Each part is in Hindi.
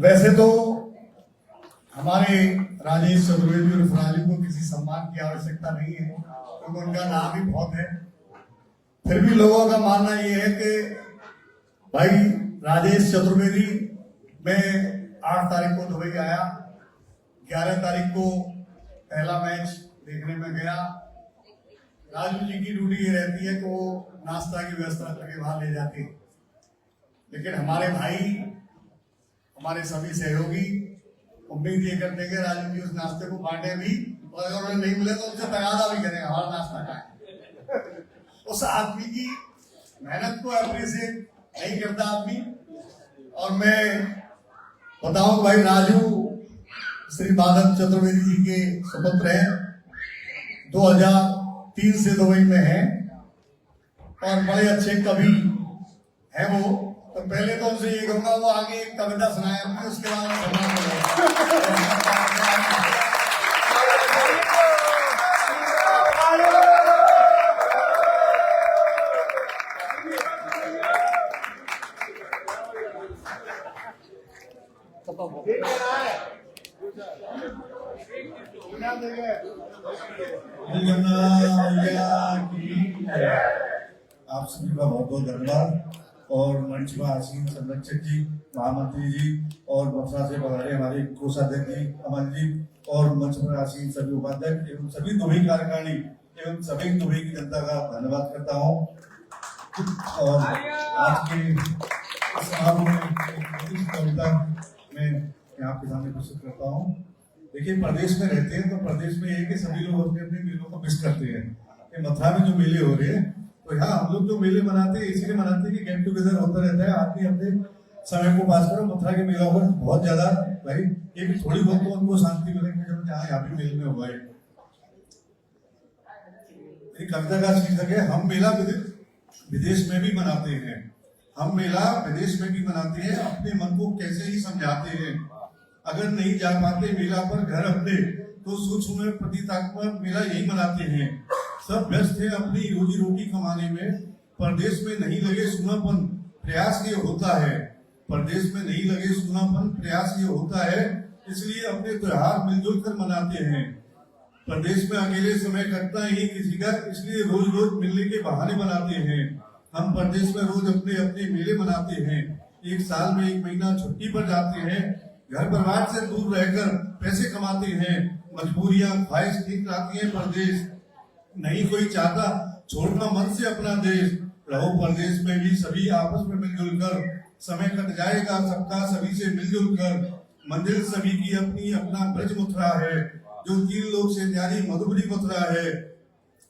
वैसे तो हमारे राजेश चतुर्वेदी और फराजी को किसी सम्मान की आवश्यकता नहीं है क्योंकि उनका नाम ही बहुत है। फिर भी लोगों का मानना यह है कि भाई राजेश चतुर्वेदी मैं 8 तारीख को दुबई आया, 11 तारीख को पहला मैच देखने में गया। राजू जी की ड्यूटी ये रहती है कि वो नाश्ता की व्यवस्था करके वहां ले जाते हैं, लेकिन हमारे भाई, हमारे सभी सहयोगी उम्मीद ये करते हैं कि राजू जी उस नाश्ते को बांटे भी, और अगर उन्हें नहीं मिले तो उनसे तगादा भी करें हमारा नाश्ता खाए। उस आदमी की मेहनत को अप्रिशिएट नहीं करता आदमी। और मैं बताऊं भाई, राजू श्री माधव चतुर्वेदी जी के सुपुत्र हैं, 2003 से दुबई में हैं और बड़े अच्छे कवि हैं वो। तो पहले तो उनसे ये कहूंगा वो आगे एक कविता सुनाए अपनी, उसके बाद आप सभी का बहुत बहुत धन्यवाद। और मंच पर आसीन संरक्षक जी, महामंत्री जी और मथुरा से पधारे हमारे कोषाध्यक्ष जी अमन जी और मंच पर आसीन सभी उपाध्यक्ष एवं सभी दुबई कार्यकारिणी एवं सभी दुबई की जनता का धन्यवाद करता हूँ। और आज के इस समारोह में कविता में यहाँ के सामने प्रस्तुत करता हूँ। देखिए, प्रदेश में रहते हैं तो प्रदेश में एक सभी लोग अपने अपने मेलों को मिस करते हैं। ये मथुरा में जो मेले हो रहे हैं तो यहाँ हम लोग जो मेले मनाते हैं इसलिए मनाते हैं कि गेट टुगेदर होता रहता है, आदमी अपने समय को पास करो। मथुरा के मेला पर बहुत ज्यादा भाई ये भी थोड़ी बहुत तो उनको शांति मिलेगी जब यहाँ भी मेले में हुआ है। कविता का शीर्षक है हम मेला विदेश में भी मनाते हैं। हम मेला विदेश में भी मनाते हैं, अपने मन को कैसे ही समझाते हैं। अगर नहीं जा पाते मेला पर घर अपने तो सूक्ष्म में प्रतीकात्मक मेला यही मनाते हैं। सब व्यस्त है अपनी रोजी रोटी कमाने में, परदेश में नहीं लगे सुनापन प्रयास ये होता है। परदेश में नहीं लगे सुनापन प्रयास ये होता है, इसलिए अपने त्योहार मिलजुल कर मनाते हैं। प्रदेश में अकेले समय कटता ही किसी का, इसलिए रोज रोज मिलने के बहाने बनाते हैं। हम प्रदेश में रोज अपने अपने मेले मनाते हैं। एक साल में 1 महीना छुट्टी पर जाते हैं, घर परिवार से दूर रहकर पैसे कमाते हैं। मजबूरियां ख्वाहिश ठीक लाती है परदेश, नहीं कोई चाहता छोड़ना मन से अपना देश। रहो परदेश में भी सभी आपस में मिलजुल कर, समय कट जाएगा सबका सभी से मिलजुल कर। मंदिर सभी की अपनी अपना ब्रज मथुरा है, जो 3 लोग से न्यारी मधुबनी मथुरा है।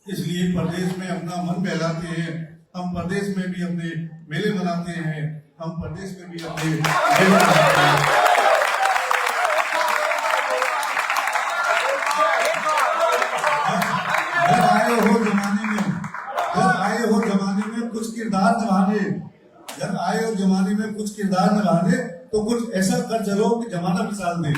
इसलिए प्रदेश में अपना मन बहलाते हैं, हम प्रदेश में भी अपने मेले मनाते हैं। हम प्रदेश में भी अपने मेले मनाते हैं। जब आए हो जमाने में कुछ किरदार निभाने तो कुछ ऐसा कर चलो कि जमाना मिसाल दे।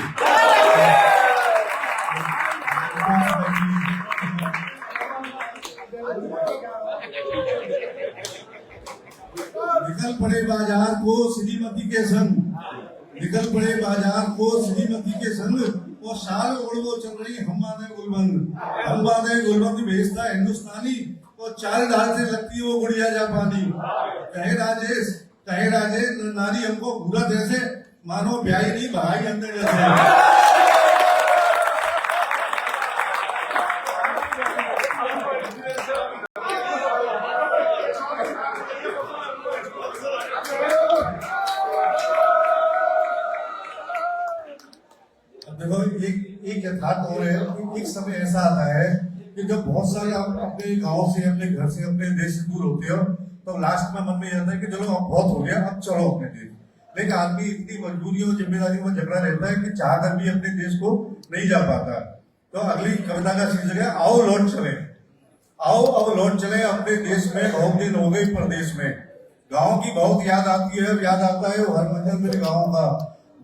निकल पड़े बाजार को श्रीमती के संग, निकल पड़े बाजार को श्रीमती के संग, वो शाल ओढ़ वो चल रही हम बांधे गुलबंद। हम बांधे गुलबंद भेजता हिंदुस्तानी, वो 4 धार से लगती वो गुड़िया जापानी। कहे राजेश नारी हमको घूरत ऐसे, मानो ब्याही नहीं भाई अंदर जैसे। देखो, एक यथार्थ हो रहे हैं। एक समय ऐसा आता है कि जब बहुत सारे आप अपने गांव से, अपने घर से, अपने देश से दूर होते हो तो लास्ट में मन में आता है कि चलो अब बहुत हो गया, अब चलो अपने देश। लेकिन आदमी इतनी मजबूरियों और जिम्मेदारियों में झगड़ा रहता है कि चाहकर भी अपने देश को नहीं जा पाता। तो अगली कविता का शीर्षक है आओ लौट चले। आओ अब लौट चले अपने देश में, बहुत दिन हो गए प्रदेश में। गाँव की बहुत याद आती है, याद आता है हर मंदिर मेरे गाँव का।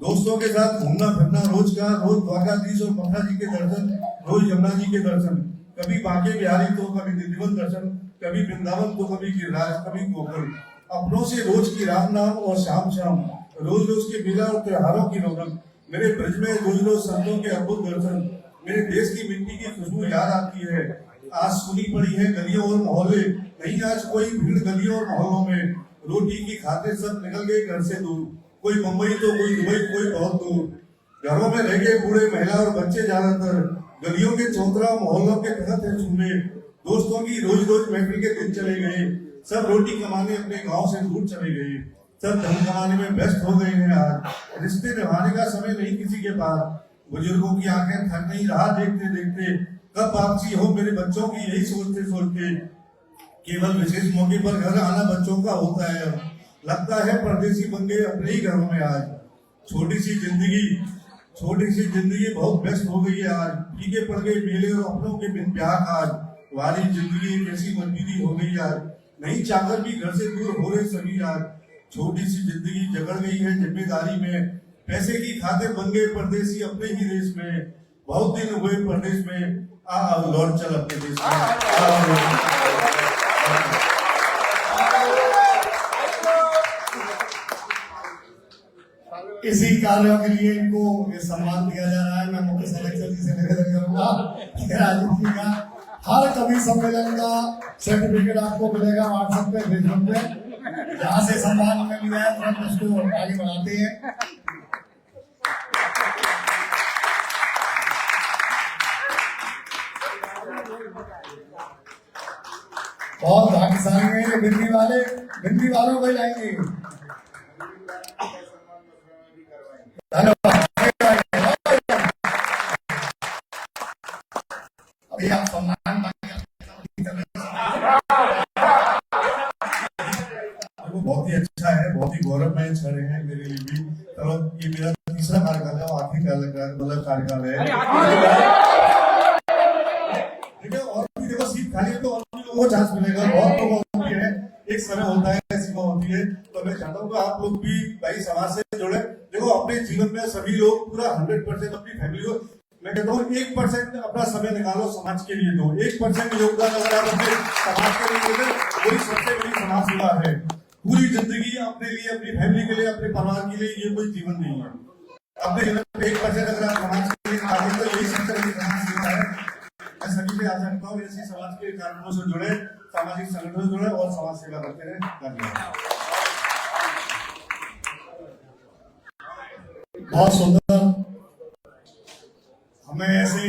दोस्तों के साथ घूमना फिरना रोज का, रोज द्वारकाधीश और मथुरा जी के दर्शन, रोज यमुना जी के दर्शन, कभी बांके बिहारी तो कभी दिल्लीवन दर्शन, कभी वृंदावन तो कभी गिरिराज, कभी गोकुल। अपनों से रोज की राम नाम और शाम शाम रोज रोज के मेला और त्योहारों की रौनक, मेरे ब्रज में रोज रोज संतों के अद्भुत दर्शन, मेरे देश की मिट्टी की खुशबू याद आती है। आज सुनी पड़ी है गलियों और मोहल्ले, नहीं आज कोई भीड़ गलियों और मोहल्लों में। रोटी की खातिर सब निकल गए घर से दूर, कोई मुंबई तो कोई दुबई, कोई बहुत दूर। घरों में रह गए बूढ़े महिला और बच्चे ज्यादातर, गलियों के चौतरा मोहल्लों के तहत है चूमे। दोस्तों की रोज रोज महफिल के दिन चले गए, सब रोटी कमाने अपने गांव से दूर चले गए, सब धन कमाने में व्यस्त हो गए हैं। आज रिश्ते निभाने का समय नहीं किसी के पास, बुजुर्गों की आंखें थक नहीं रहा देखते देखते, कब वापसी हो मेरे बच्चों की, यही सोचते सोचते। केवल विशेष मौके पर घर आना बच्चों का होता है, लगता है परदेसी बन गए अपने ही घरों में। आज छोटी सी जिंदगी बहुत व्यस्त हो गई है। आज फीके पड़ गए मेले और अपनों के बिन ब्याह। आज वाली जिंदगी एक ऐसी मजबूरी हो गई। आज नहीं चाहकर भी घर से दूर हो रहे सभी। आज छोटी सी जिंदगी जगड़ गई है जिम्मेदारी में, पैसे की खातिर बन गए परदेसी अपने ही देश में। बहुत दिन हुए परदेश में, आ लौट चल अपने देश में। इसी कार्यों के लिए इनको ये सम्मान दिया जा रहा है। मैं मुख्य संरक्षक जी से निवेदन करूंगा कि राजीव जी का हर कवि सम्मेलन का सर्टिफिकेट आपको मिलेगा व्हाट्सएप पे, फेसबुक पे। जहाँ से सम्मान मिल गया है तुरंत उसको आगे बढ़ाते हैं। बहुत भाग्यशाली है ये बिंदी वालों को लाएंगे। धन्यवाद। अभी आप सम्मान बहुत ही अच्छा है, बहुत ही गौरवमय क्षण है मेरे लिए भी। चलो ये मेरा तीसरा कार्यकाल है, आखिरी कार्यकाल है। और भी देखो सीट खाली है तो और भी लोगों को चांस मिलेगा। बहुत लोगों को है, एक समय होता है, सीमा होती है। तो मैं चाहता हूँ कि आप लोग भी भाई समाज से जुड़े। देखो अपने जीवन में सभी लोग पूरा 100% अपनी फैमिली को, मैं कहता हूँ 1% अपना समय निकालो समाज के लिए दो। 1% योगदान अगर आप अपने समाज के लिए दें, वही सबसे बड़ी समाज सेवा है। पूरी जिंदगी अपने लिए, अपनी फैमिली के लिए, अपने परिवार के लिए, ये कोई जीवन नहीं है। अपने जीवन में 1% अगर आप समाज के लिए निकालें तो यही सबसे बड़ी समाज सेवा है। मैं सभी से आशा करता हूँ ऐसे समाज के कार्यक्रमों से जुड़े, सामाजिक संगठनों से जुड़े और समाज सेवा करते रहे। धन्यवाद। बहुत सुंदर। हमें ऐसे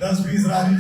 10-20 राजनीतिक